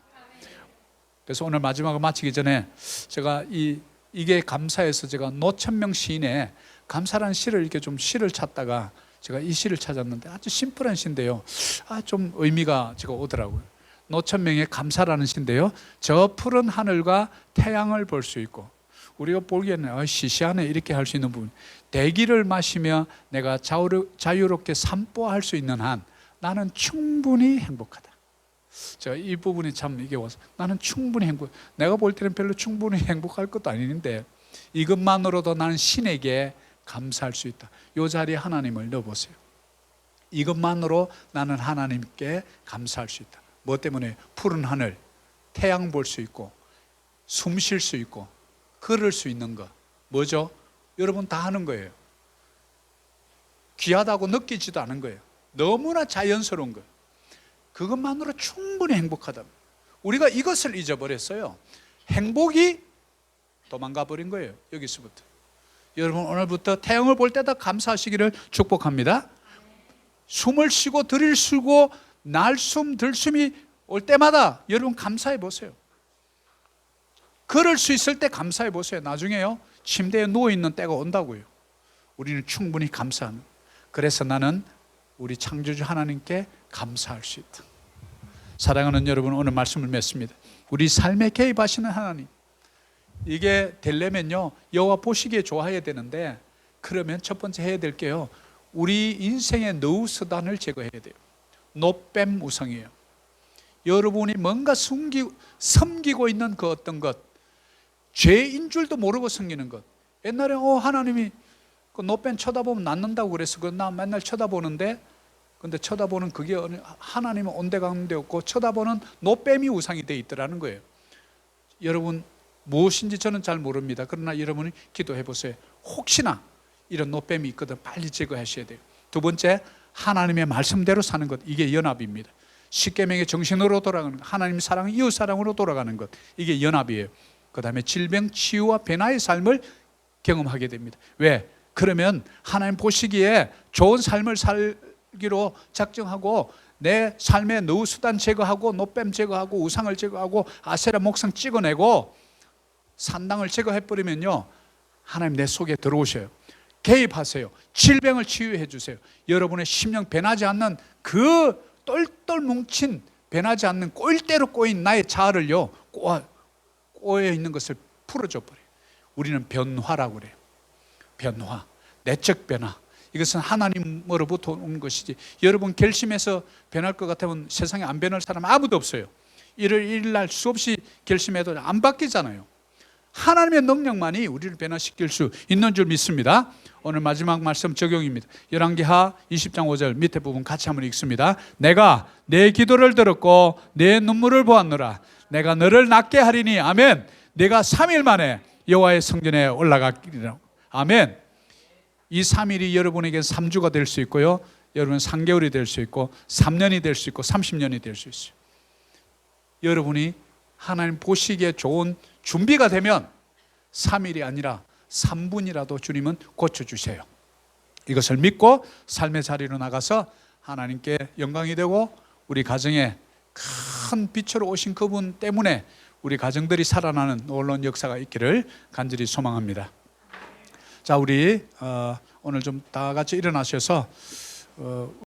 그래서 오늘 마지막으로 마치기 전에 제가 이게 감사해서 제가 노천명 시인의 감사라는 시를 이렇게 좀 시를 찾다가 제가 이 시를 찾았는데 아주 심플한 시인데요. 좀 의미가 제가 오더라고요. 노천명의 감사라는 시인데요. 저 푸른 하늘과 태양을 볼 수 있고, 우리가 보기에는 시시하네 이렇게 할 수 있는 부분, 대기를 마시며 내가 자유롭게 산보할 수 있는 한 나는 충분히 행복하다. 이 부분이 참 이게 와서 나는 충분히 행복. 내가 볼 때는 별로 충분히 행복할 것도 아닌데 이것만으로도 나는 신에게 감사할 수 있다. 이 자리에 하나님을 넣어보세요. 이것만으로 나는 하나님께 감사할 수 있다. 뭐 때문에? 푸른 하늘, 태양 볼 수 있고, 숨 쉴 수 있고, 걸을 수 있는 거. 뭐죠? 여러분 다 하는 거예요. 귀하다고 느끼지도 않은 거예요. 너무나 자연스러운 거예요. 그것만으로 충분히 행복하다. 우리가 이것을 잊어버렸어요. 행복이 도망가 버린 거예요. 여기서부터. 여러분 오늘부터 태양을 볼 때다 감사하시기를 축복합니다. 숨을 쉬고 들이쉬고 날숨 들숨이 올 때마다 여러분 감사해 보세요. 걸을 수 있을 때 감사해 보세요. 나중에요 침대에 누워있는 때가 온다고요. 우리는 충분히 감사하는. 그래서 나는 우리 창조주 하나님께 감사할 수 있다. 사랑하는 여러분, 오늘 말씀을 맺습니다. 우리 삶에 개입하시는 하나님, 이게 되려면요 여호와 보시기에 좋아해야 되는데, 그러면 첫 번째 해야 될 게요, 우리 인생의 노후수단을 제거해야 돼요. 노뱀 우상이에요. 여러분이 뭔가 섬기고 있는 그 어떤 것, 죄인 줄도 모르고 섬기는 것. 옛날에 하나님이 그 노뱀 쳐다보면 낫는다고 그래서 나 맨날 쳐다보는데, 근데 쳐다보는 그게 하나님은 온데간데 없고 쳐다보는 노뱀이 우상이 돼 있더라는 거예요. 여러분 무엇인지 저는 잘 모릅니다. 그러나 여러분이 기도해 보세요. 혹시나 이런 노뱀이 있거든 빨리 제거하셔야 돼요. 두 번째, 하나님의 말씀대로 사는 것. 이게 연합입니다. 십계명의 정신으로 돌아가는 것, 하나님 사랑, 이웃 사랑으로 돌아가는 것, 이게 연합이에요. 그 다음에 질병 치유와 변화의 삶을 경험하게 됩니다. 왜? 그러면 하나님 보시기에 좋은 삶을 살기로 작정하고 내 삶의 노후수단 제거하고 노뱀 제거하고 우상을 제거하고 아세라 목상 찍어내고 산당을 제거해버리면요 하나님 내 속에 들어오셔요. 개입하세요. 질병을 치유해 주세요. 여러분의 심령 변하지 않는 그 똘똘 뭉친 변하지 않는 꼴대로 꼬인 나의 자아를요 꼬여 있는 것을 풀어줘 버려요. 우리는 변화라고 그래요. 변화, 내적 변화. 이것은 하나님으로부터 온 것이지, 여러분 결심해서 변할 것 같으면 세상에 안 변할 사람 아무도 없어요. 일요일 수없이 결심해도 안 바뀌잖아요. 하나님의 능력만이 우리를 변화시킬 수 있는 줄 믿습니다. 오늘 마지막 말씀 적용입니다. 열왕기하 20장 5절 밑에 부분 같이 한번 읽습니다. 내가 내 기도를 들었고 내 눈물을 보았노라. 내가 너를 낫게 하리니 아멘. 내가 3일 만에 여호와의 성전에 올라가리라. 아멘. 이 3일이 여러분에게 3주가 될 수 있고요, 여러분 3개월이 될 수 있고 3년이 될 수 있고 30년이 될 수 있어요. 여러분이 하나님 보시기에 좋은 준비가 되면 3일이 아니라 3분이라도 주님은 고쳐주세요. 이것을 믿고 삶의 자리로 나가서 하나님께 영광이 되고 우리 가정에 큰 빛으로 오신 그분 때문에 우리 가정들이 살아나는 놀라운 역사가 있기를 간절히 소망합니다. 자, 우리 오늘 좀 다 같이 일어나셔서